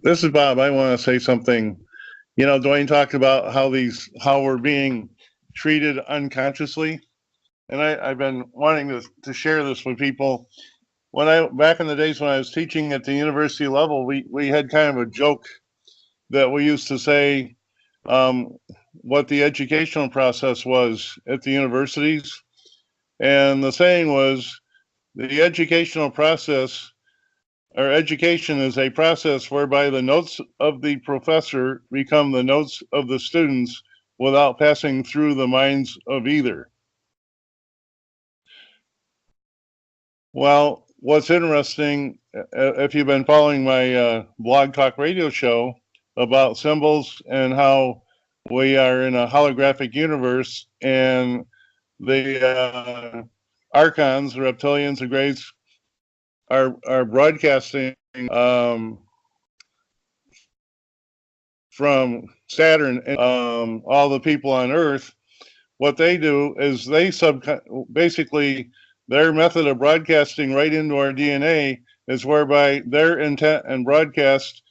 this is Bob. I want to say something. You know, Duane talked about how we're being treated unconsciously, and I've been wanting to share this with people. Back in the days when I was teaching at the university level, we had kind of a joke that we used to say um, what the educational process was at the universities, and the saying was the educational process or education is a process whereby the notes of the professor become the notes of the students without passing through the minds of either. Well, what's interesting, if you've been following my blog talk radio show about symbols and how we are in a holographic universe and the archons, the reptilians, the greys are broadcasting from Saturn and all the people on Earth. What they do is basically their method of broadcasting right into our DNA is whereby their intent and broadcast,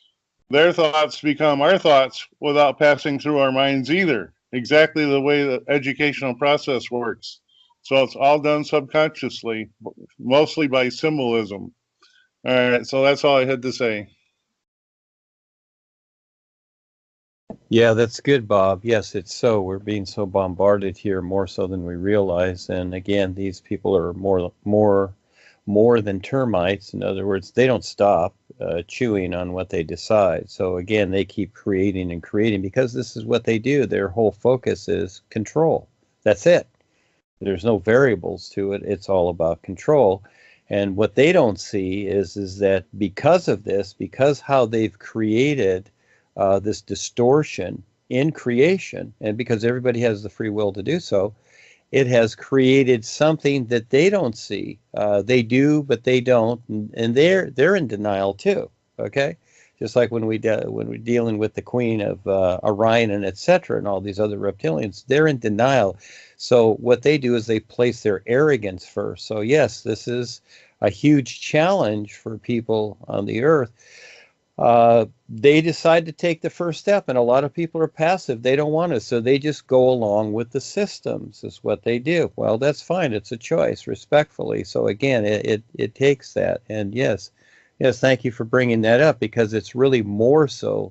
their thoughts become our thoughts without passing through our minds either. Exactly the way the educational process works. So it's all done subconsciously, mostly by symbolism. All right, so that's all I had to say. Yeah, that's good, Bob. Yes, it's so. We're being so bombarded here, more so than we realize. And again, these people are more than termites. In other words, they don't stop chewing on what they decide. So again, they keep creating and creating because this is what they do. Their whole focus is control. That's it. There's no variables to it. It's all about control. And what they don't see is that because of this, because how they've created this distortion in creation, and because everybody has the free will to do so, it has created something that they don't see. They do, but they don't, and they're in denial too. Okay, just like when we're dealing with the Queen of Orion and etc. and all these other reptilians, they're in denial. So what they do is they place their arrogance first. So yes, this is a huge challenge for people on the Earth. They decide to take the first step, and a lot of people are passive. They don't want to, so they just go along with the systems is what they do. Well, that's fine. It's a choice, respectfully. So again, it takes that. And yes, thank you for bringing that up, because it's really more so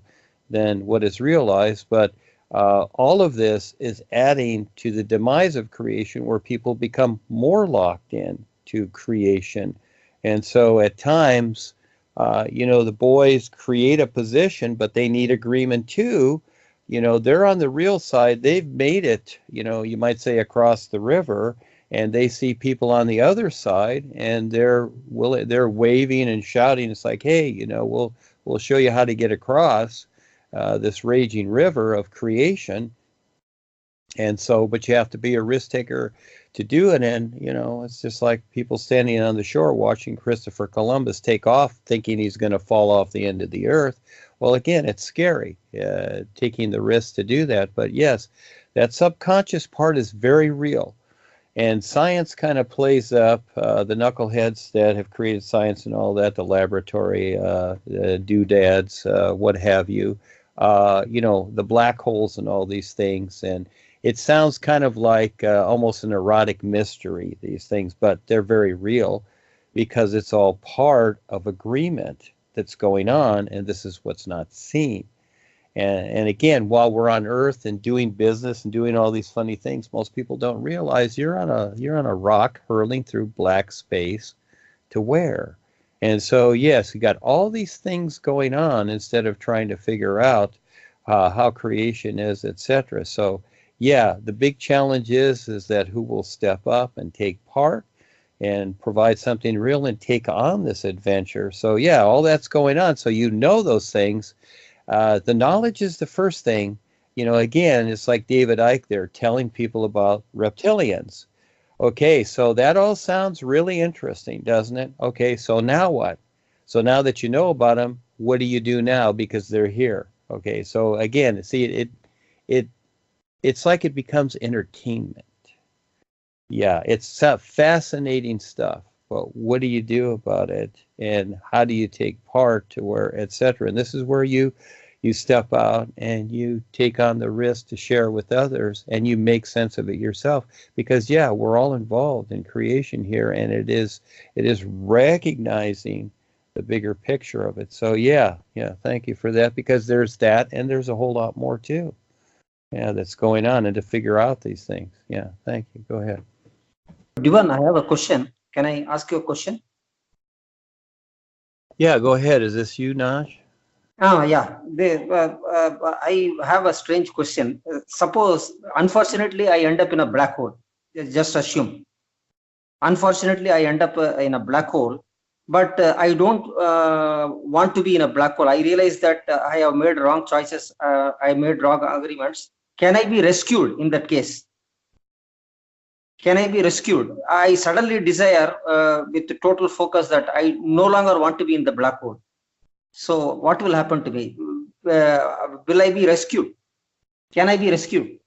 than what is realized. But all of this is adding to the demise of creation, where people become more locked in to creation. And so at times, the boys create a position, but they need agreement too. They're on the real side. They've made it, you might say, across the river, and they see people on the other side, and they're waving and shouting. It's like, hey, we'll show you how to get across this raging river of creation. And so, but you have to be a risk taker to do it. And, it's just like people standing on the shore watching Christopher Columbus take off, thinking he's going to fall off the end of the earth. Well, again, it's scary, taking the risk to do that. But yes, that subconscious part is very real. And science kind of plays up the knuckleheads that have created science and all that, the laboratory doodads, what have you, the black holes and all these things. And it sounds kind of like almost an erotic mystery, these things, but they're very real because it's all part of agreement that's going on, and this is what's not seen. And again, while we're on Earth and doing business and doing all these funny things, most people don't realize you're on a rock hurling through black space to where? And so, yes, we got all these things going on instead of trying to figure out how creation is, etc. So, yeah, the big challenge is that who will step up and take part and provide something real and take on this adventure. So, yeah, all that's going on. So those things. The knowledge is the first thing. Again, it's like David Icke there telling people about reptilians. Okay, so that all sounds really interesting, doesn't it? Okay, so now what? So now that you know about them, what do you do now because they're here? Okay, so again, see, it's like it becomes entertainment. Yeah, it's fascinating stuff. but what do you do about it, and how do you take part to where, etc. And this is where you step out and you take on the risk to share with others, and you make sense of it yourself, because yeah, we're all involved in creation here, and it is recognizing the bigger picture of it. So yeah, thank you for that, because there's that, and there's a whole lot more too, that's going on, and to figure out these things. Yeah, thank you. Go ahead. Duane, I have a question. Can I ask you a question? Yeah, go ahead. Is this you, Naj? Yeah. I have a strange question. Suppose, unfortunately, I end up in a black hole. Just assume. Unfortunately, I end up in a black hole, but I don't want to be in a black hole. I realize that I have made wrong choices. I made wrong agreements. Can I be rescued in that case? Can I be rescued? I suddenly desire with total focus that I no longer want to be in the black hole. So what will happen to me? Will I be rescued? Can I be rescued?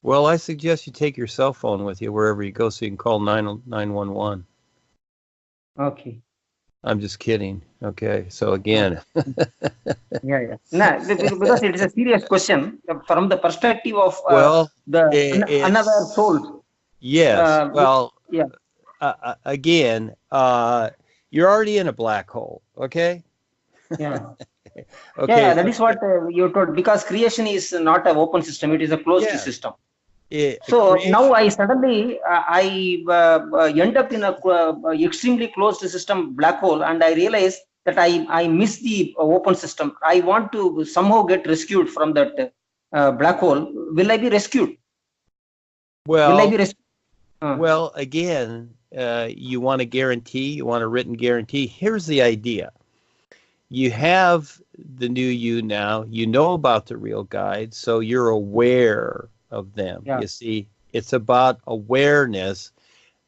Well, I suggest you take your cell phone with you wherever you go, so you can call 911. Okay. I'm just kidding. Okay. So again. Yeah. No, because it is a serious question from the perspective of another soul. Yes. Well, yeah. Again, you're already in a black hole. Okay. Yeah. Okay. Yeah, that is what you told, because creation is not an open system, it is a closed system. So now I suddenly end up in a extremely closed system, black hole, and I realize that I miss the open system. I want to somehow get rescued from that black hole. Will I be rescued? Well, will I be rescued? Well, again, you want a guarantee, you want a written guarantee. Here's the idea. You have the new you now, you know about the real guides, so you're aware of them. Yeah. You see, it's about awareness,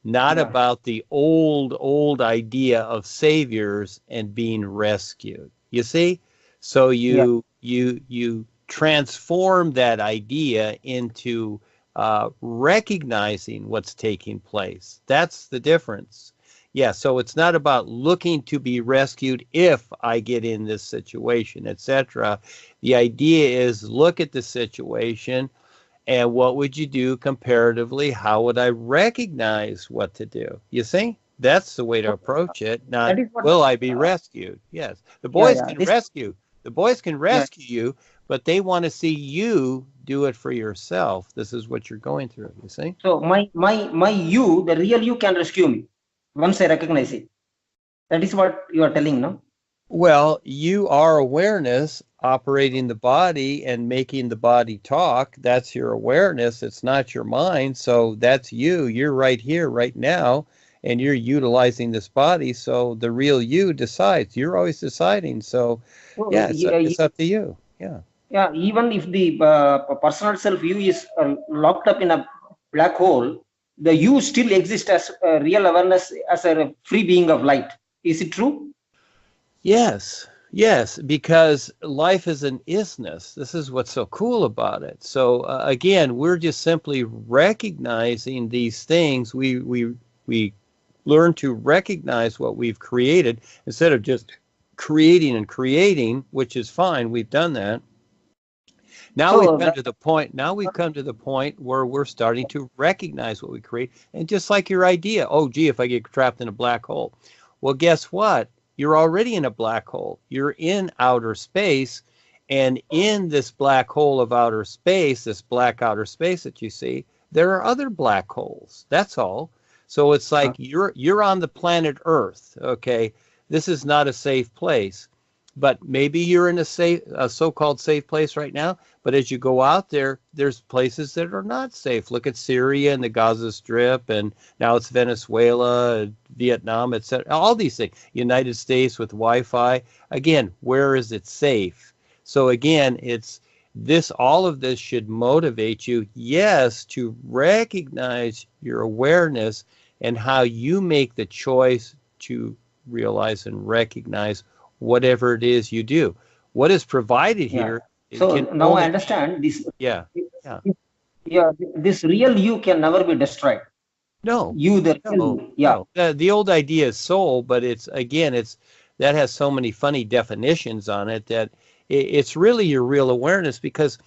not about the old idea of saviors and being rescued. You see? So you transform that idea into recognizing what's taking place. That's the difference. Yeah, so it's not about looking to be rescued if I get in this situation, etc. The idea is look at the situation and what would you do comparatively? How would I recognize what to do? You see? That's the way to approach it. Not will I be rescued? Yes. The boys can rescue. The boys can rescue you, but they want to see you do it for yourself. This is what you're going through, you see? So my you, the real you, can rescue me once I recognize it. That is what you are telling, no? Well, you are awareness operating the body and making the body talk. That's your awareness. It's not your mind. So that's you. You're right here, right now, and you're utilizing this body. So the real you decides. You're always deciding. So yeah, it's up to you. Yeah. Yeah, even if the personal self you is locked up in a black hole, the you still exists as a real awareness, as a free being of light. Is it true? Yes, because life is an isness. This is what's so cool about it. So again, we're just simply recognizing these things. We learn to recognize what we've created instead of just creating, which is fine. We've done that. Now we've come to the point. Now we've come to the point where we're starting to recognize what we create, and just like your idea, oh, gee, if I get trapped in a black hole, well, guess what? You're already in a black hole. You're in outer space, and in this black hole of outer space, this black outer space that you see, there are other black holes. That's all. So it's like you're on the planet Earth. Okay, this is not a safe place. But maybe you're in a so-called safe place right now. But as you go out there, there's places that are not safe. Look at Syria and the Gaza Strip, and now it's Venezuela, Vietnam, etc. All these things. United States with Wi-Fi. Again, where is it safe? So again, it's this. All of this should motivate you, yes, to recognize your awareness and how you make the choice to realize and recognize whatever it is you do. What is provided here. So now I understand this. Yeah. This real you can never be destroyed. No, You, the real no, you. Yeah. no. The old idea is soul, but it's that has so many funny definitions on it that it's really your real awareness, because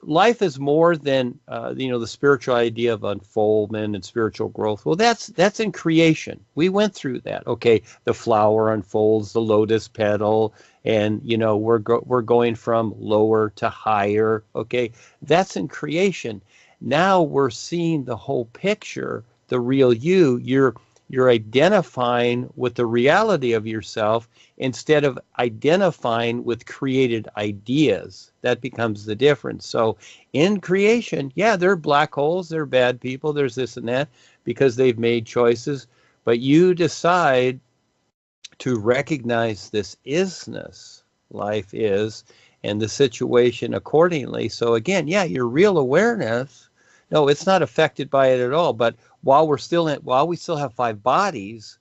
life is more than the spiritual idea of unfoldment and spiritual growth. Well, that's in creation. We went through that. Okay, the flower unfolds, the lotus petal, and we're going from lower to higher. Okay, that's in creation. Now we're seeing the whole picture, the real you. You're identifying with the reality of yourself instead of identifying with created ideas. That becomes the difference. So in creation, yeah, there are black holes, there are bad people, there's this and that, because they've made choices. But you decide to recognize this isness, life is, and the situation accordingly. So again, yeah, your real awareness, no, it's not affected by it at all. But while we still have 5 bodies,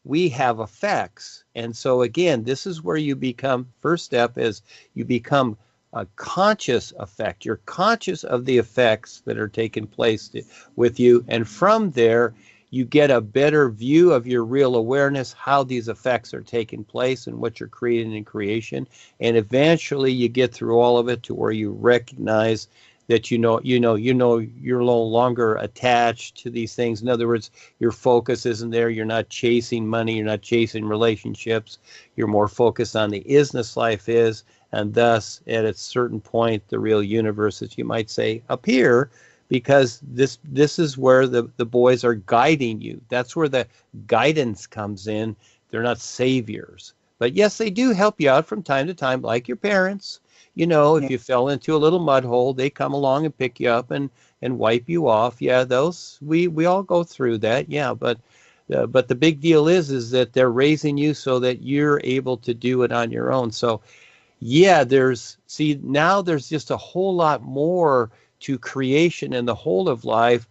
we have effects. And so again, this is where you become, first step is you become a conscious effect. You're conscious of the effects that are taking place with you. And from there, you get a better view of your real awareness, how these effects are taking place and what you're creating in creation. And eventually you get through all of it to where you recognize that you're no longer attached to these things. In other words, your focus isn't there. You're not chasing money. You're not chasing relationships. You're more focused on the isness life is, and thus at a certain point, the real universe, as you might say, appear, because this is where the boys are guiding you. That's where the guidance comes in. They're not saviors. But yes, they do help you out from time to time, like your parents. If you fell into a little mud hole, they come along and pick you up and wipe you off. Yeah, those we all go through that. Yeah, but the big deal is that they're raising you so that you're able to do it on your own. So yeah, now there's just a whole lot more to creation and the whole of life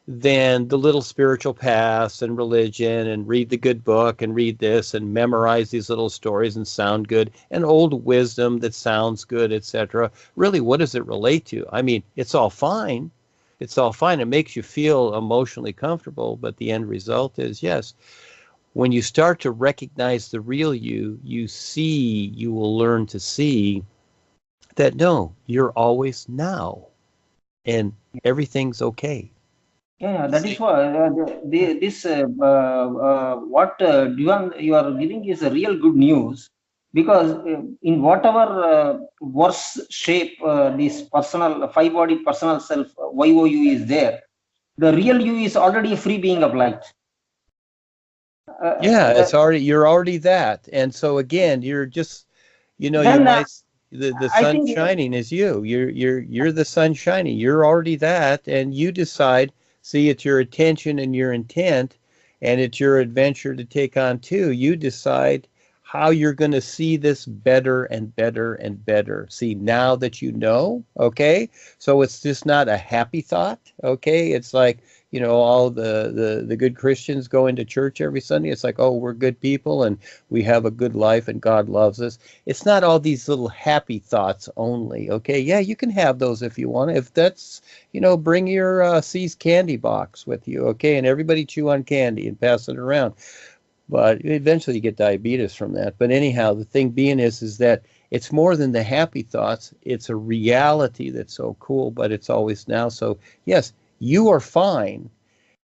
than the little spiritual paths and religion and read the good book and read this and memorize these little stories and sound good and old wisdom that sounds good, etc. Really, what does it relate to? I mean, it's all fine. It's all fine. It makes you feel emotionally comfortable, but the end result is, yes, when you start to recognize the real you will learn to see that, no, you're always now and everything's okay. Yeah, that is why what Duane you are giving is a real good news, because in whatever worse shape this personal 5-body personal self YOU is there, the real you is already a free being of light. You're already that. And so again, you're just, the sun shining is you. You're the sun shining. You're already that, and you decide. See, it's your attention and your intent, and it's your adventure to take on too. You decide how you're going to see this better and better and better. See, now that you know, okay? So it's just not a happy thought, okay? It's like, all the good Christians go into church every Sunday. It's like, oh, we're good people and we have a good life and God loves us. It's not all these little happy thoughts only, okay? Yeah, you can have those if you want. If that's, bring your C's candy box with you, okay? And everybody chew on candy and pass it around. But eventually you get diabetes from that. But anyhow, the thing being is that it's more than the happy thoughts. It's a reality that's so cool, but it's always now. So yes, you are fine,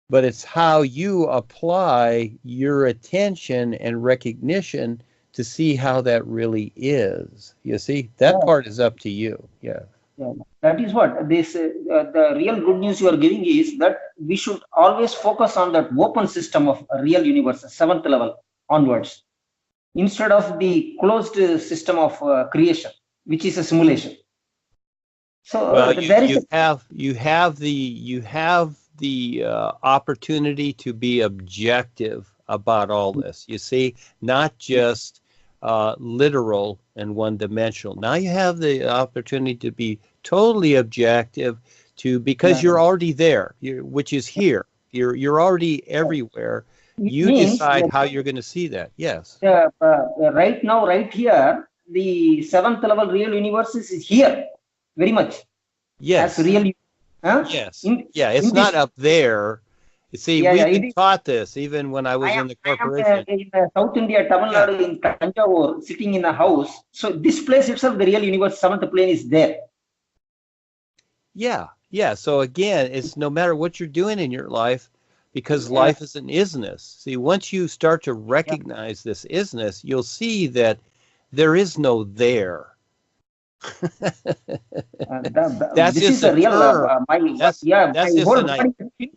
but it's how you apply your attention and recognition to see how that really is. You see, that part is up to you. Yeah. Yeah, that is what this the real good news you are giving is that we should always focus on that open system of a real universe, 7th level onwards, instead of the closed system of creation, which is a simulation. So well, you have the opportunity to be objective about all this. You see, not just literal and one-dimensional. Now you have the opportunity to be totally objective, because you're already there, which is here. You're already everywhere. You decide how you're going to see that. Yes. Right now, right here, the 7th level real universe is here, very much. Yes. As real. Yes. It's not up there. You see, Yeah, we've yeah, it been is. taught this even when I was in the I am corporation. in South India, Tamil Yeah. Nadu, in Tanjavur, sitting in a house. So this place itself, the real universe, seventh plane is there. Yeah, yeah. So again, it's no matter what you're doing in your life, because Yeah, life is an isness. See, once you start to yeah. recognize this isness, you'll see that there is no there. That's This just is a a real, term. my That's just whole an body is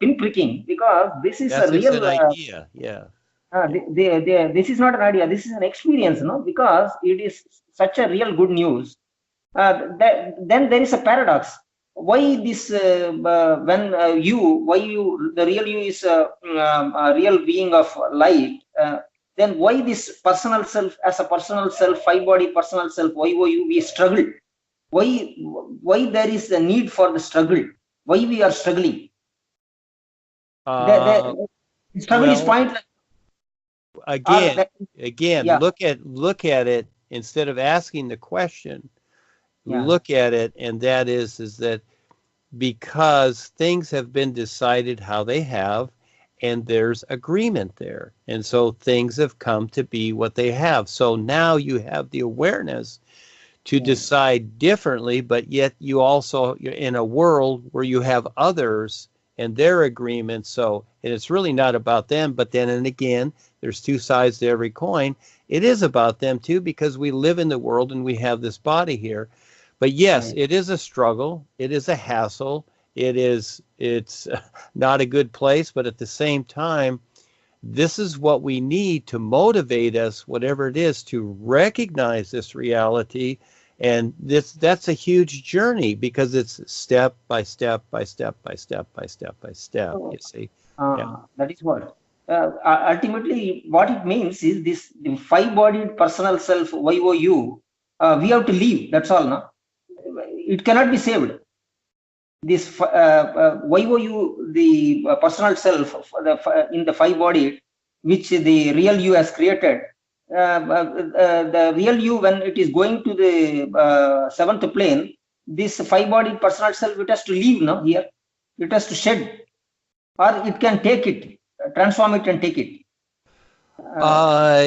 pin pricking, because this is a that's just real, an idea. Yeah. Yeah. this is not an idea, this is an experience, no? Because it is such a real good news. Then there is a paradox. Why this, the real you is a real being of light, then why this personal self, as a personal self, five body personal self, why we struggle? Why there is a need for the struggle? Why we are struggling? Uh, The struggle is well, pointless. Or again, that, again, yeah, look at it instead of asking the question. yeah, Look at it, and that is that because things have been decided how they have, and there's agreement there. And so things have come to be what they have. So now you have the awareness to yeah, decide differently, but yet you're in a world where you have others and their agreements. So, and it's really not about them, but then and again, there's two sides to every coin. It is about them too, because we live in the world and we have this body here. But yes, right. it is a struggle. It is a hassle. It's not a good place, but at the same time, this is what we need to motivate us, whatever it is, to recognize this reality. And that's a huge journey, because it's step by step by step by step by step by step, So, you see. Yeah. that is what. Ultimately, what it means is this: the five-bodied personal self YOU. We have to leave. That's all. No, it cannot be saved. This YOU, the personal self, in the five-bodied, which the real you has created. The real you, when it is going to the seventh plane, this five-bodied personal self, it has to leave. No, here it has to shed, or it can take it, transform it and take it. Uh,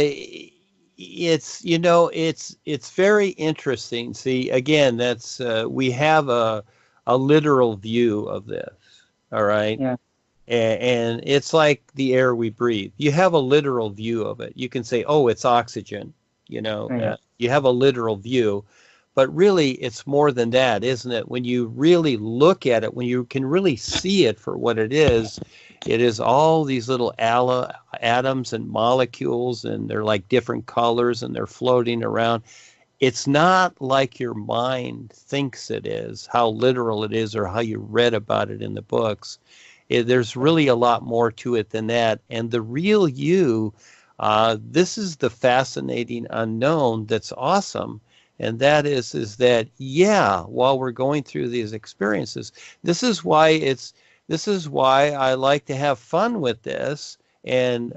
it's very interesting. See, again, that's we have a literal view of this. All right. Yeah, And it's like the air we breathe. You have a literal view of it. You can say, oh, it's oxygen. yeah, You have a literal view, but really it's more than that, isn't it? When you really look at it, when you can really see it for what it is all these little atoms and molecules, and they're like different colors and they're floating around. It's not like your mind thinks it is, how literal it is, or how you read about it in the books. There's really a lot more to it than that. And the real you, this is the fascinating unknown that's awesome. And that is that, yeah, while we're going through these experiences, this is why I like to have fun with this and,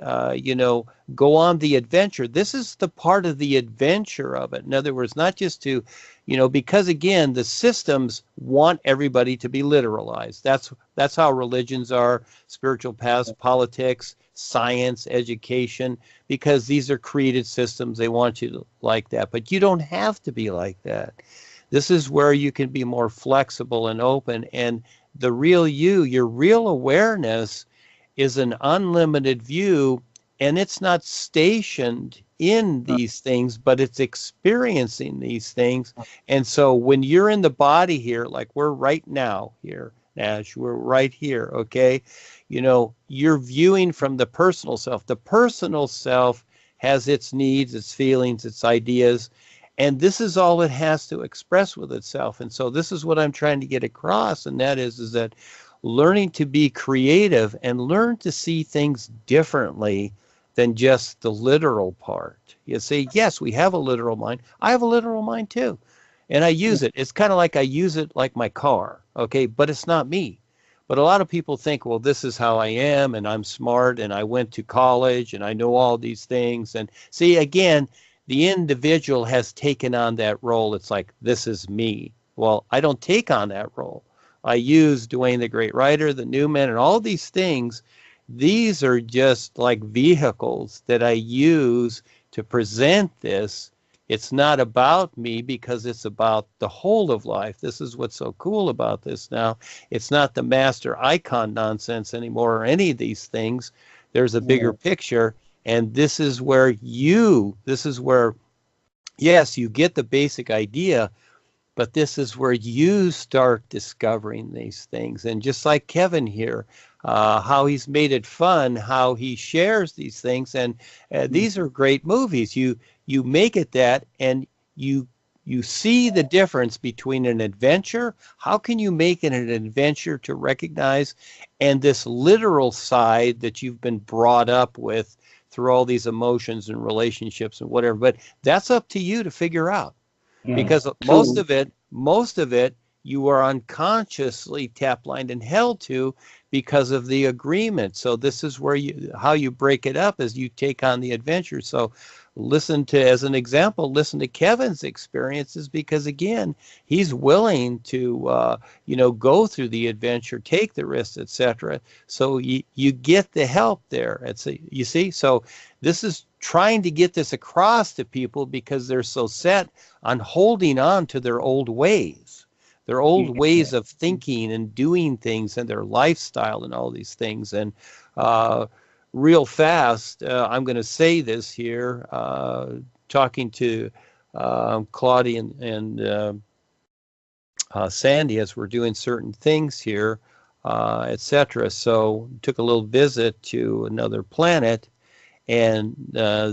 go on the adventure. This is the part of the adventure of it. In other words, not just to, because again, the systems want everybody to be literalized. That's how religions are, spiritual paths, politics, science, education, because these are created systems. They want you to like that, but you don't have to be like that. This is where you can be more flexible and open. And the real you, your real awareness, is an unlimited view, and it's not stationed in these things, but it's experiencing these things. And so when you're in the body here, like we're right now here, Nash, we're right here, okay? You're viewing from the personal self. The personal self has its needs, its feelings, its ideas, and this is all it has to express with itself. And so this is what I'm trying to get across, and that is that learning to be creative and learn to see things differently than just the literal part. You see, yes, we have a literal mind. I have a literal mind too. And I use it. It's kind of like I use it like my car, okay? But it's not me. But a lot of people think, well, this is how I am, and I'm smart, and I went to college, and I know all these things. And see, again, the individual has taken on that role. It's like, this is me. Well, I don't take on that role. I use Duane the Great Writer, the Newman, and all these things. These are just like vehicles that I use to present this. It's not about me because it's about the whole of life. This is what's so cool about this now. It's not the master icon nonsense anymore or any of these things. There's a bigger picture, and this is where yes, you get the basic idea, but this is where you start discovering these things. And just like Kevin here, how he's made it fun, how he shares these things, and these are great movies. You make it that, and you see the difference between an adventure. How can you make it an adventure to recognize, and this literal side that you've been brought up with through all these emotions and relationships and whatever? But that's up to you to figure out, because most of it you are unconsciously tap-lined and held to because of the agreement. So this is where how you break it up as you take on the adventure. So as an example, listen to Kevin's experiences, because again, he's willing to, go through the adventure, take the risks, etc. So you get the help there. You see, so this is trying to get this across to people because they're so set on holding on to their old ways. Their old ways of thinking and doing things and their lifestyle and all these things. And real fast, I'm going to say this here, talking to Claudia and Sandy as we're doing certain things here, etc. So took a little visit to another planet, and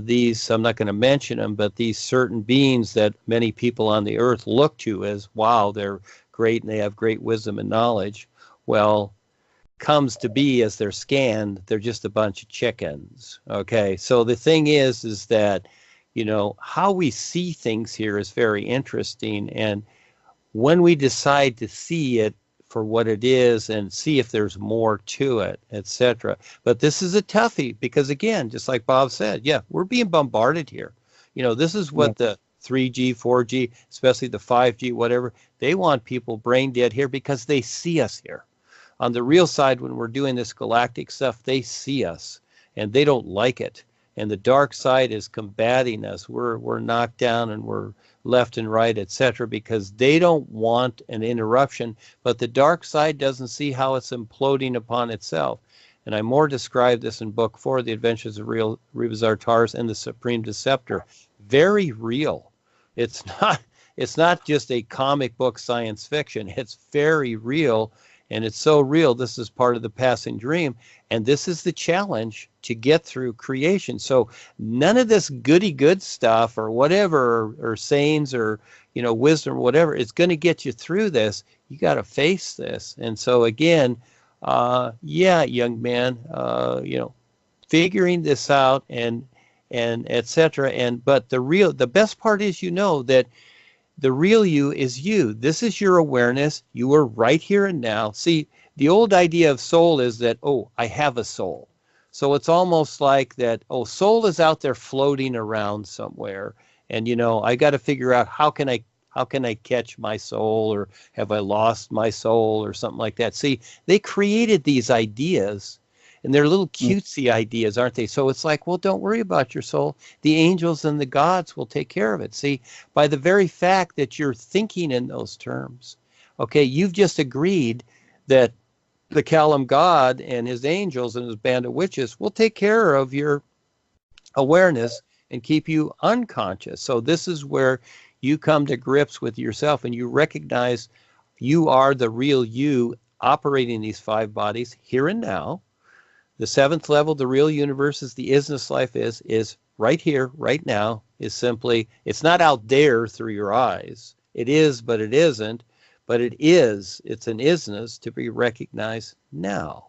these, I'm not going to mention them, but these certain beings that many people on the earth look to as, wow, they're great and they have great wisdom and knowledge. Well, comes to be as they're scanned, they're just a bunch of chickens. Okay, so the thing is that, how we see things here is very interesting. And when we decide to see it for what it is and see if there's more to it, etc. But this is a toughie because, again, just like Bob said, yeah, we're being bombarded here. This is what the 3G, 4G, especially the 5G, whatever, they want people brain dead here because they see us here. On the real side, when we're doing this galactic stuff, they see us and they don't like it. And the dark side is combating us. We're knocked down and we're left and right, etc., because they don't want an interruption. But the dark side doesn't see how it's imploding upon itself. And I more describe this in book 4, The Adventures of Reva Zartars and the Supreme Deceptor. Very real. It's not just a comic book science fiction. It's very real. And it's so real, this is part of the passing dream. And this is the challenge to get through creation. So none of this goody-good stuff or whatever, or sayings or, wisdom or whatever, is going to get you through this. You got to face this. And so again, young man, figuring this out and etc. But the best part is, that the real you is you. This is your awareness. You are right here and now. See, the old idea of soul is that, I have a soul. So it's almost like that, soul is out there floating around somewhere. And, I got to figure out how can I catch my soul, or have I lost my soul or something like that. See, they created these ideas, and they're little cutesy ideas, aren't they? So it's like, well, don't worry about your soul. The angels and the gods will take care of it. See, by the very fact that you're thinking in those terms, okay, you've just agreed that the Kalam God and his angels and his band of witches will take care of your awareness and keep you unconscious. So this is where you come to grips with yourself and you recognize you are the real you operating these 5 bodies here and now. The 7th level, the real universe, is the isness life is right here, right now, is simply, it's not out there through your eyes. It is, but it isn't. But it is, it's an isness to be recognized now.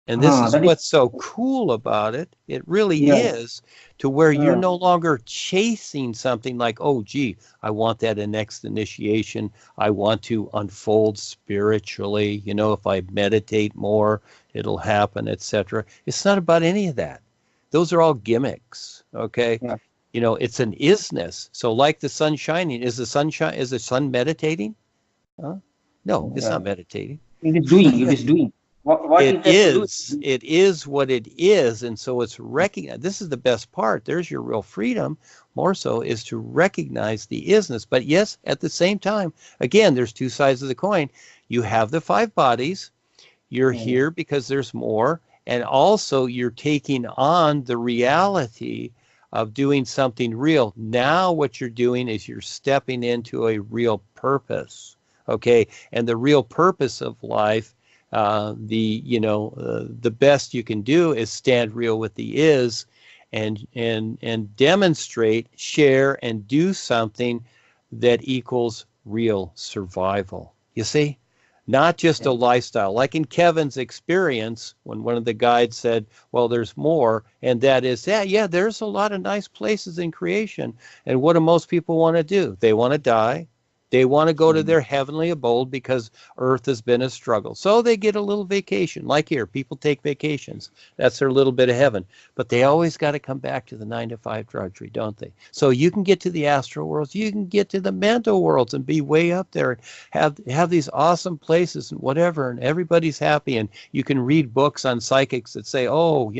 And this is what's so cool about it. It really is, to where you're no longer chasing something like, I want that next initiation. I want to unfold spiritually. If I meditate more, it'll happen, etc. It's not about any of that. Those are all gimmicks. Okay. Yeah. It's an isness. So like the sun shining, is the sun meditating? No, it's not meditating. It is doing. It is doing. What It it has to do. is. It is what it is. And so it's recognize. This is the best part. There's your real freedom, more so, is to recognize the isness. But yes, at the same time, again, there's two sides of the coin. You have the five bodies. You're here because there's more. And also you're taking on the reality of doing something real. Now what you're doing is you're stepping into a real purpose. Okay. And the real purpose of life, the best you can do is stand real with the is and demonstrate, share, and do something that equals real survival. You see? Not just a lifestyle. Like in Kevin's experience, when one of the guides said, well, there's more, and that is, yeah, there's a lot of nice places in creation. And what do most people want to do? They want to die. They want to go to their heavenly abode because earth has been a struggle. So they get a little vacation. Like here, people take vacations. That's their little bit of heaven. But they always got to come back to the 9-to-5 drudgery, don't they? So you can get to the astral worlds. You can get to the mental worlds and be way up there and have these awesome places and whatever. And everybody's happy. And you can read books on psychics that say, oh,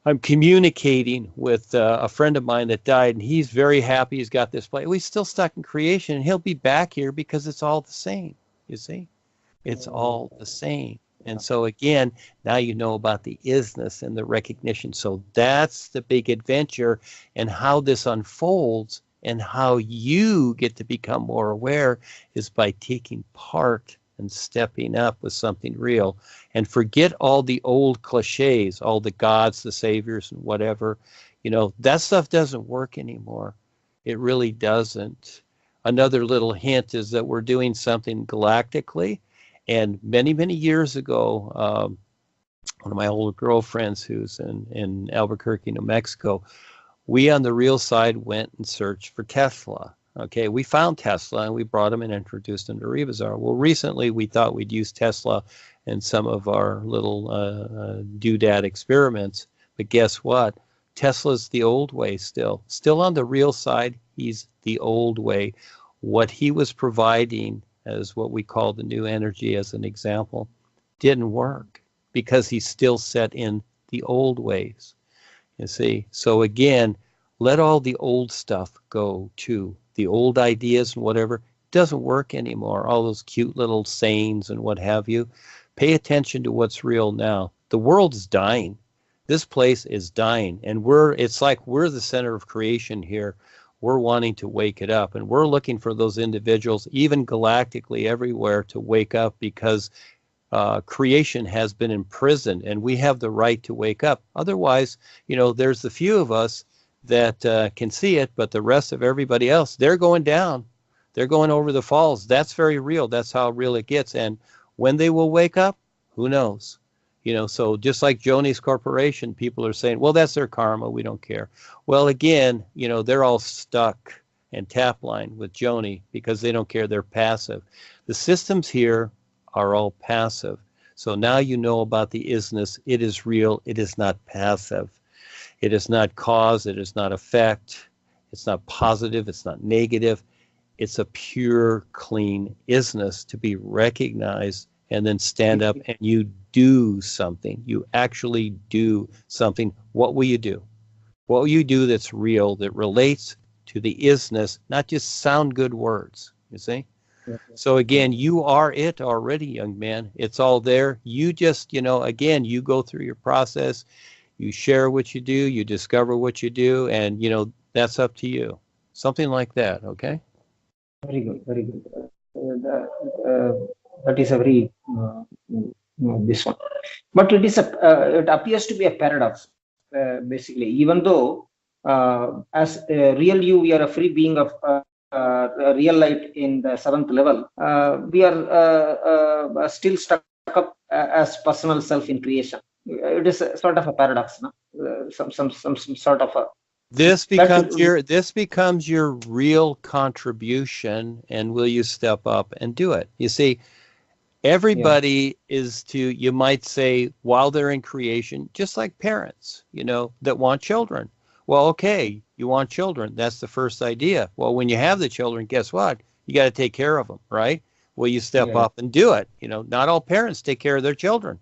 I'm communicating with a friend of mine that died, and he's very happy he's got this place. Well, he's still stuck in creation, and he'll be back here because it's all the same, you see? It's all the same. And so, again, now you know about the isness and the recognition. So that's the big adventure, and how this unfolds and how you get to become more aware is by taking part and stepping up with something real, and forget all the old cliches, all the gods, the saviors, and whatever. That stuff doesn't work anymore. It really doesn't. Another little hint is that we're doing something galactically. And many, many years ago, one of my old girlfriends who's in Albuquerque, New Mexico, we on the real side went and searched for Tesla. Okay, we found Tesla and we brought him and introduced him to Rebazar. Well, recently we thought we'd use Tesla in some of our little doodad experiments. But guess what? Tesla's the old way still. Still on the real side, he's the old way. What he was providing as what we call the new energy as an example didn't work because he's still set in the old ways. You see? So again, let all the old stuff go too. The old ideas and whatever doesn't work anymore. All those cute little sayings and what have you. Pay attention to what's real now. The world's dying. This place is dying. And it's like we're the center of creation here. We're wanting to wake it up. And we're looking for those individuals, even galactically everywhere, to wake up because creation has been imprisoned and we have the right to wake up. Otherwise, there's the few of us that can see it, but the rest of everybody else, they're going down. They're going over the falls. That's very real. That's how real it gets. And when they will wake up, who knows? So just like Joni's Corporation, people are saying, well, that's their karma. We don't care. Well, again, they're all stuck and tap line with Joni because they don't care. They're passive. The systems here are all passive. So now you know about the isness. It is real. It is not passive. It is not cause, it is not effect, it's not positive, it's not negative. It's a pure, clean isness to be recognized and then stand up and you do something. You actually do something. What will you do? What will you do that's real, that relates to the isness, not just sound good words, you see? So again, you are it already, young man. It's all there. You just, again, you go through your process. You share what you do, you discover what you do, and, that's up to you. Something like that, okay? Very good, very good. That is a very, this one. But it appears to be a paradox, basically. Even though, as a real you, we are a free being of real light in the 7th level, we are still stuck up as personal self in creation. It is a sort of a paradox, no? Some sort of a. This becomes your real contribution, and will you step up and do it? You see, everybody is you might say, while they're in creation, just like parents, that want children. Well, okay, you want children. That's the first idea. Well, when you have the children, guess what? You got to take care of them, right? Will you step Yeah. up and do it? You know, not all parents take care of their children.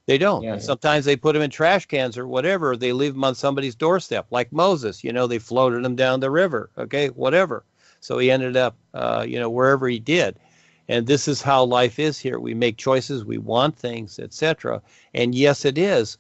They don't. Yeah. Sometimes they put them in trash cans or whatever. They leave them on somebody's doorstep, like Moses. You know, they floated him down the river. Okay, whatever. So he ended up, you know, wherever he did. And this is how life is here. We make choices, we want things, etc. And yes, it is.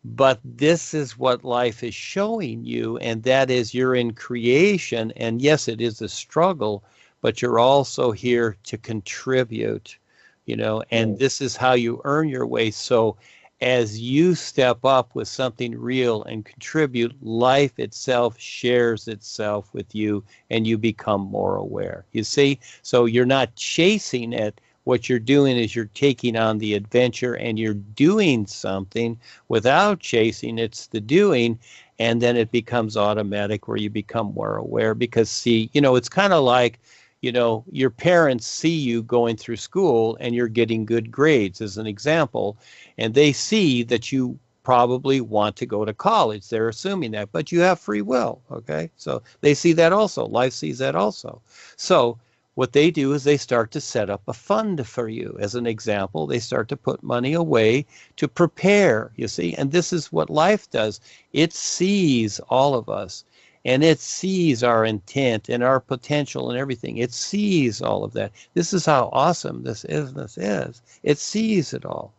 But this is what life is showing you, and that is you're in creation. And yes, it is a struggle, but you're also here to contribute, you know, and this is how you earn your way. So as you step up with something real and contribute, life itself shares itself with you and you become more aware. You see? So you're not chasing it. What you're doing is you're taking on the adventure and you're doing something without chasing. It's the doing, and then it becomes automatic where you become more aware. Because see, you know, it's kind of like, you know, your parents see you going through school and you're getting good grades as an example, and they see that you probably want to go to college. They're assuming that, but you have free will. Okay. So they see that also. Life sees that also. So what they do is they start to set up a fund for you. As an example, they start to put money away to prepare, you see, and this is what life does. It sees all of us, and it sees our intent and our potential and everything. It sees all of that. This is how awesome this is. It sees it all.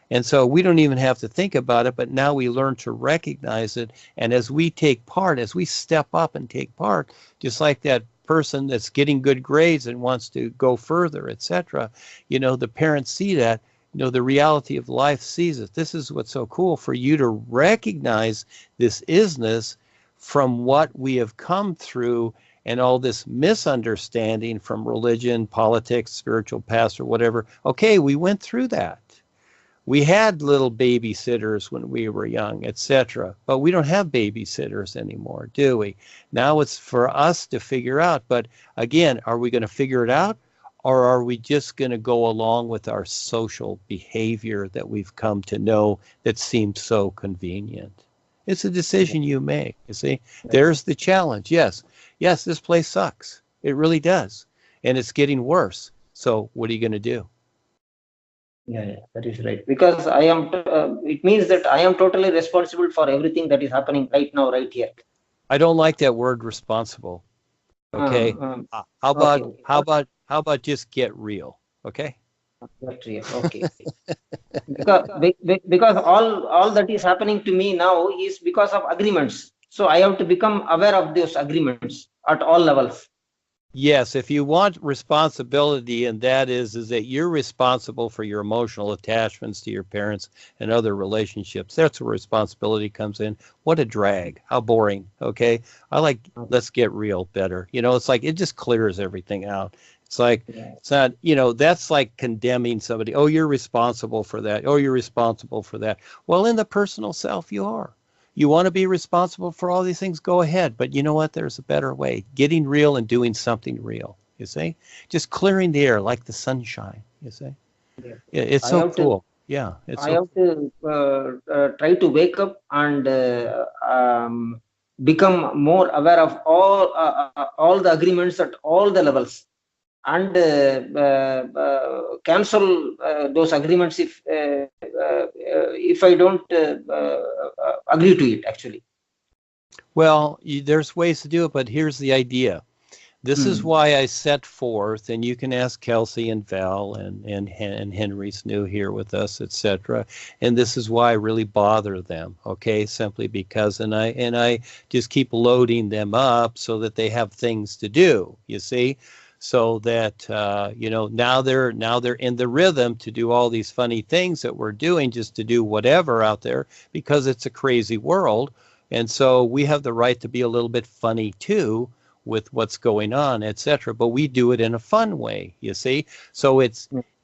And so we don't even have to think about it, but now we learn to recognize it. And as we take part, as we step up and take part, just like that person that's getting good grades and wants to go further, etc., you know, the parents see that, you know, the reality of life sees it. This is what's so cool, for you to recognize this isness from what we have come through and all this misunderstanding from religion, politics, spiritual past, or whatever. Okay, we went through that. We had little babysitters when we were young, etc. But we don't have babysitters anymore, do we? Now it's for us to figure out. But again, are we going to figure it out? Or are we just going to go along with our social behavior that we've come to know that seems so convenient? It's a decision you make, you see. There's the challenge. Yes, this place sucks. It really does. And it's getting worse. So what are you going to do? Yeah, that is right. Because I am, it means that I am totally responsible for everything that is happening right now, right here. I don't like that word responsible. Okay. How about just get real? Okay. Get real. Okay. because all that is happening to me now is because of agreements. So I have to become aware of those agreements at all levels. Yes, if you want responsibility, and that is that you're responsible for your emotional attachments to your parents and other relationships. That's where responsibility comes in. What a drag. How boring. Okay. I like, let's get real better. You know, it's like, it just clears everything out. It's like, it's not, you know, that's like condemning somebody. Oh, you're responsible for that. Oh, you're responsible for that. Well, in the personal self, you are. You want to be responsible for all these things, go ahead. But you know what? There's a better way. Getting real and doing something real, you see? Just clearing the air like the sunshine, you see? Yeah. It's so cool. Yeah. I have to try to wake up and become more aware of all the agreements at all the levels, and cancel those agreements if I don't agree to it, actually. Well, there's ways to do it, but here's the idea. This is why I set forth, and you can ask Kelsey and Val and Henry's new here with us, etc. And this is why I really bother them, okay? Simply because, and I just keep loading them up so that they have things to do, you see? So that, you know, now they're in the rhythm to do all these funny things that we're doing, just to do whatever out there, because it's a crazy world. And so we have the right to be a little bit funny too with what's going on, etc. But we do it in a fun way, you see? So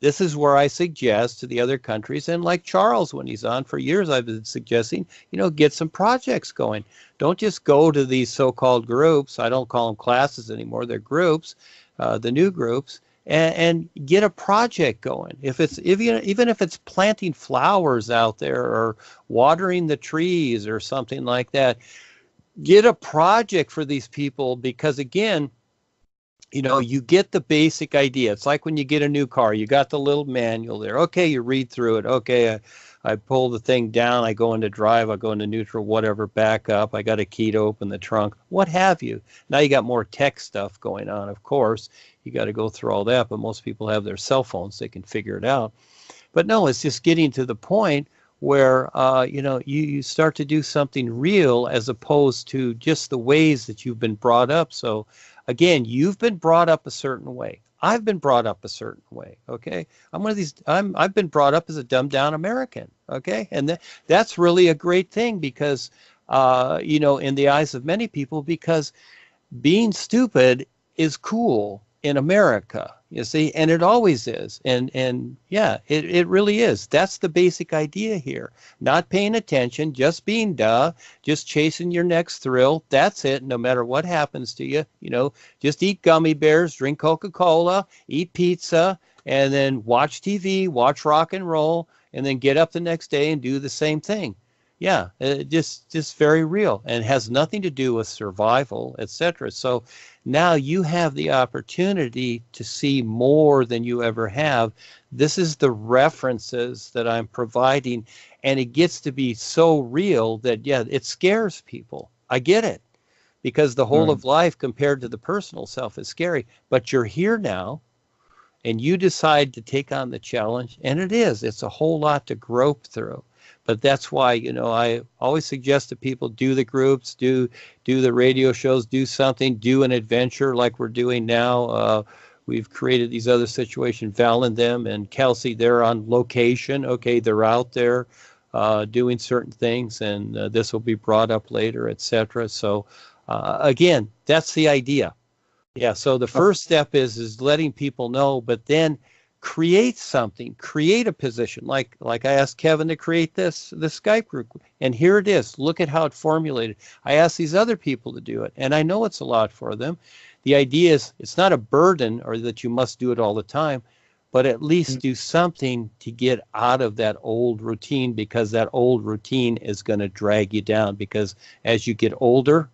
this is where I suggest to the other countries, and like Charles, when he's on for years, I've been suggesting, you know, get some projects going. Don't just go to these so-called groups. I don't call them classes anymore. They're groups. The new groups, and get a project going. Even if it's planting flowers out there or watering the trees or something like that, get a project for these people, because again, you know, you get the basic idea. It's like when you get a new car, you got the little manual there. Okay, you read through it. Okay, I pull the thing down, I go into drive, I go into neutral, whatever, back up. I got a key to open the trunk, what have you. Now you got more tech stuff going on, of course. You got to go through all that, but most people have their cell phones. They can figure it out. But no, it's just getting to the point where, you know, you start to do something real as opposed to just the ways that you've been brought up. So again, you've been brought up a certain way. I've been brought up a certain way. Okay. I'm one of these, I've been brought up as a dumbed down American. Okay. And that's really a great thing because, you know, in the eyes of many people, because being stupid is cool in America, you see, and it always is. And yeah, it really is. That's the basic idea here. Not paying attention, just being just chasing your next thrill. That's it. No matter what happens to you, you know, just eat gummy bears, drink Coca-Cola, eat pizza, and then watch TV, watch rock and roll, and then get up the next day and do the same thing. Yeah, just very real, and has nothing to do with survival, etc. So now you have the opportunity to see more than you ever have. This is the references that I'm providing, and it gets to be so real that, yeah, it scares people. I get it, because the whole of life compared to the personal self is scary, but you're here now, and you decide to take on the challenge, and it's a whole lot to grope through. But that's why, you know, I always suggest to people, do the groups, do the radio shows, do something, do an adventure like we're doing now. We've created these other situations, Val and them and Kelsey, they're on location. Okay, they're out there doing certain things, and this will be brought up later, etc. So again, that's the idea. Yeah, so the first step is letting people know, but then create something, create a position, like I asked Kevin to create the Skype group, and here it is. Look at how it formulated. I asked these other people to do it, and I know it's a lot for them. The idea is it's not a burden or that you must do it all the time, but at least do something to get out of that old routine, because that old routine is going to drag you down, because as you get older,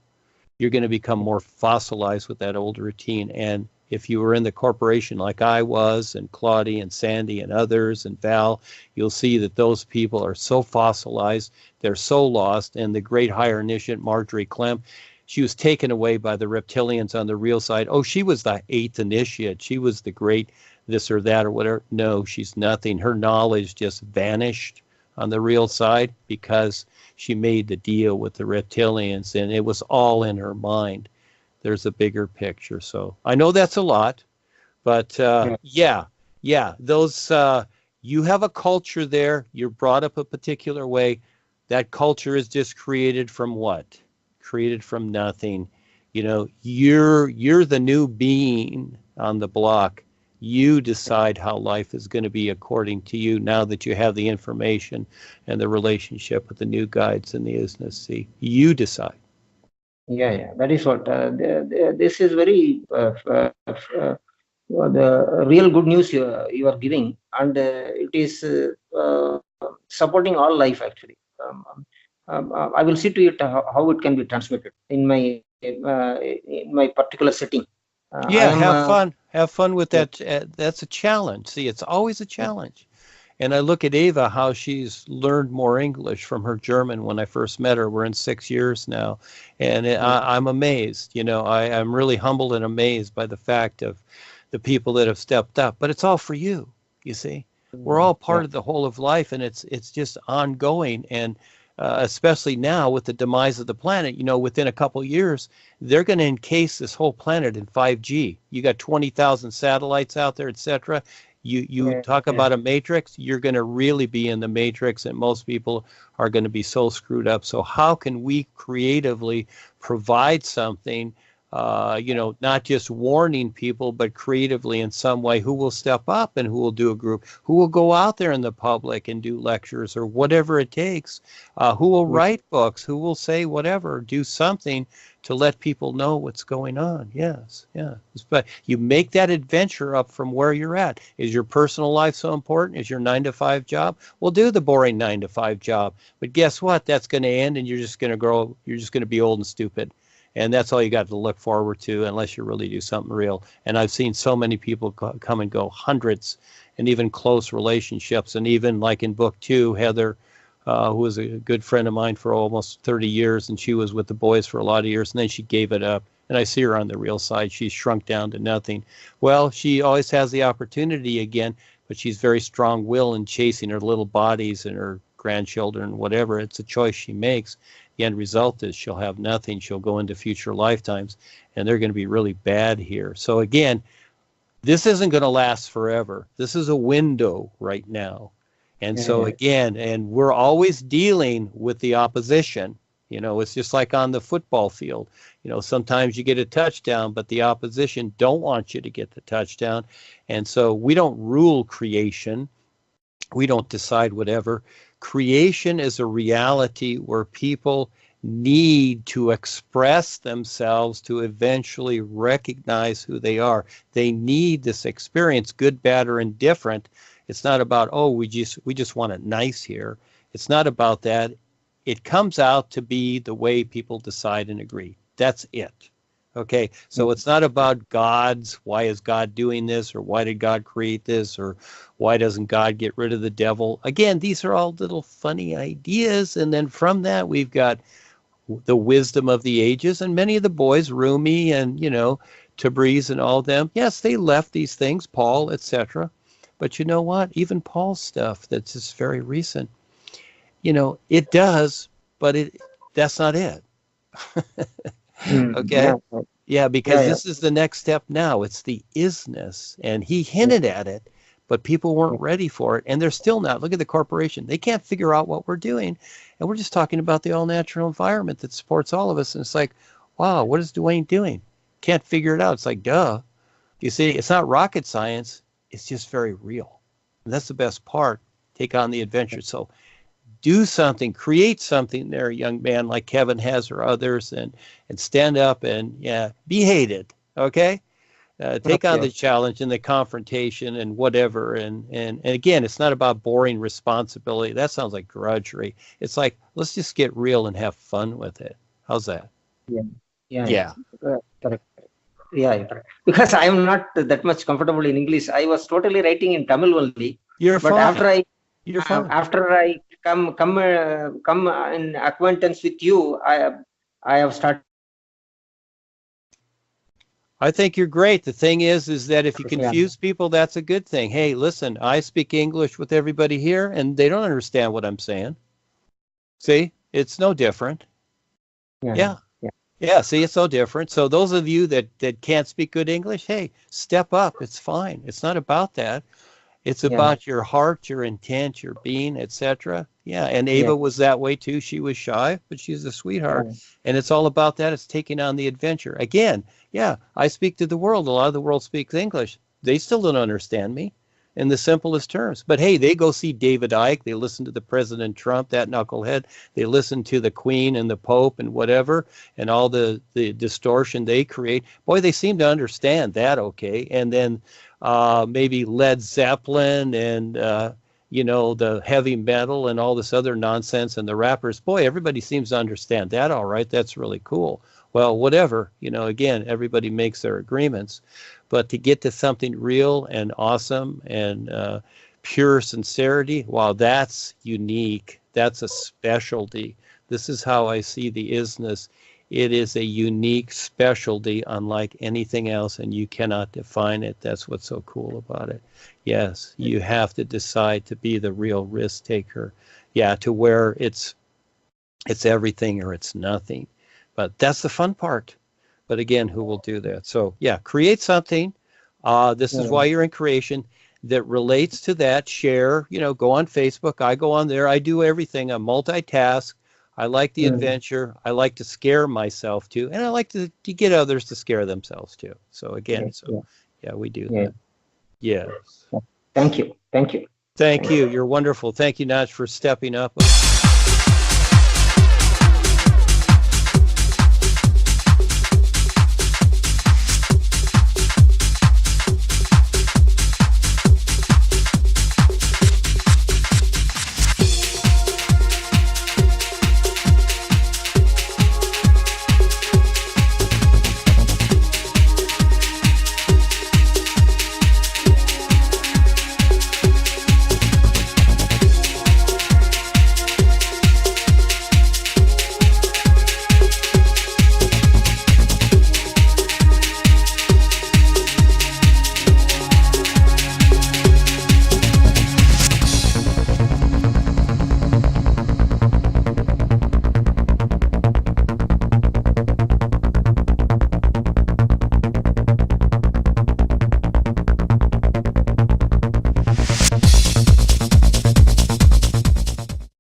you're going to become more fossilized with that old routine. And if you were in the corporation like I was, and Claudia and Sandy and others and Val, you'll see that those people are so fossilized, they're so lost. And the great higher initiate, Marjorie Clem, she was taken away by the reptilians on the real side. Oh, she was the 8th initiate. She was the great this or that or whatever. No, she's nothing. Her knowledge just vanished on the real side because she made the deal with the reptilians, and it was all in her mind. There's a bigger picture. So I know that's a lot, but yeah, those, you have a culture there. You're brought up a particular way. That culture is just created from what? Created from nothing. You know, you're the new being on the block. You decide how life is going to be according to you, now that you have the information and the relationship with the new guides and the Isness Sea. You decide. Yeah, that is what this is very the real good news you are giving, and it is supporting all life actually. I will see to it how it can be transmitted in my particular setting. Yeah, have fun with that. That's a challenge. See, it's always a challenge. And I look at Ava, how she's learned more English from her German when I first met her. We're in 6 years now. And I'm amazed. You know, I'm really humbled and amazed by the fact of the people that have stepped up. But it's all for you, you see. We're all part of the whole of life, and it's just ongoing. And especially now with the demise of the planet, you know, within a couple of years, they're going to encase this whole planet in 5G. You got 20,000 satellites out there, etc. You talk about a matrix, you're going to really be in the matrix, and most people are going to be so screwed up. So how can we creatively provide something, you know, not just warning people, but creatively in some way? Who will step up and who will do a group? Who will go out there in the public and do lectures or whatever it takes? Who will write books? Who will say whatever, do something to let people know what's going on? Yes. But you make that adventure up from where you're at. Is your personal life so important? Is your 9-to-5 job? Well, do the boring 9-to-5 job. But guess what? That's going to end, and you're just going to grow. You're just going to be old and stupid. And that's all you got to look forward to unless you really do something real. And I've seen so many people come and go, hundreds, and even close relationships. And even like in book 2, Heather, who was a good friend of mine for almost 30 years, and she was with the boys for a lot of years, and then she gave it up. And I see her on the real side. She's shrunk down to nothing. Well, she always has the opportunity again, but she's very strong-willed in chasing her little bodies and her grandchildren, whatever. It's a choice she makes. The end result is she'll have nothing. She'll go into future lifetimes, and they're going to be really bad here. So again, this isn't going to last forever. This is a window right now. And so again, and we're always dealing with the opposition. You know, it's just like on the football field. You know, sometimes you get a touchdown, but the opposition don't want you to get the touchdown. And so we don't rule creation. We don't decide whatever. Creation is a reality where people need to express themselves to eventually recognize who they are. They need this experience, good, bad, or indifferent. It's not about, oh, we just want it nice here. It's not about that. It comes out to be the way people decide and agree. That's it. Okay, so it's not about God's, why is God doing this, or why did God create this, or why doesn't God get rid of the devil? Again, these are all little funny ideas, and then from that we've got the wisdom of the ages, and many of the boys, Rumi and, you know, Tabriz and all of them, yes, they left these things, Paul, etc. But you know what? Even Paul's stuff that's just very recent, you know, it does, but that's not it. Okay? Yeah, because this is the next step now. It's the isness. And he hinted at it, but people weren't ready for it. And they're still not. Look at the corporation. They can't figure out what we're doing. And we're just talking about the all-natural environment that supports all of us. And it's like, wow, what is Duane doing? Can't figure it out. It's like, duh. You see, it's not rocket science. It's just very real. And that's the best part. Take on the adventure. So do something, create something there, young man, like Kevin has or others, and stand up and, yeah, be hated, okay? Take on the challenge and the confrontation and whatever. And again, it's not about boring responsibility. That sounds like drudgery. It's like, let's just get real and have fun with it. How's that? Yeah. Correct. Yeah, correct. Because I am not that much comfortable in English. I was totally writing in Tamil only. You're but fine. After I come in acquaintance with you, I have started. I think you're great. The thing is that if you confuse people, that's a good thing. Hey, listen, I speak English with everybody here, and they don't understand what I'm saying. See, it's no different. Yeah, see, it's no different. So those of you that can't speak good English, hey, step up. It's fine. It's not about that. It's about your heart, your intent, your being, etc. Yeah, and Ava was that way too. She was shy, but she's a sweetheart. And it's all about that. It's taking on the adventure. Again, yeah, I speak to the world. A lot of the world speaks English. They still don't understand me in the simplest terms. But hey, they go see David Icke. They listen to the President Trump, that knucklehead. They listen to the Queen and the Pope and whatever, and all the distortion they create. Boy, they seem to understand that, okay. And then maybe Led Zeppelin and, you know, the heavy metal and all this other nonsense and the rappers. Boy, everybody seems to understand that, all right. That's really cool. Well, whatever, you know, again, everybody makes their agreements. But to get to something real and awesome and pure sincerity, wow, that's unique. That's a specialty. This is how I see the isness. It is a unique specialty unlike anything else, and you cannot define it. That's what's so cool about it. Yes, you have to decide to be the real risk taker. Yeah, to where it's everything or it's nothing. But that's the fun part. But again, who will do that? So yeah, create something. This is why you're in creation that relates to that. Share, you know, go on Facebook. I go on there. I do everything. I multitask. I like the adventure. I like to scare myself too. And I like to get others to scare themselves too. So again, yeah, we do that. Yes. Thank you. Thank you. You're wonderful. Thank you, Naj, for stepping up.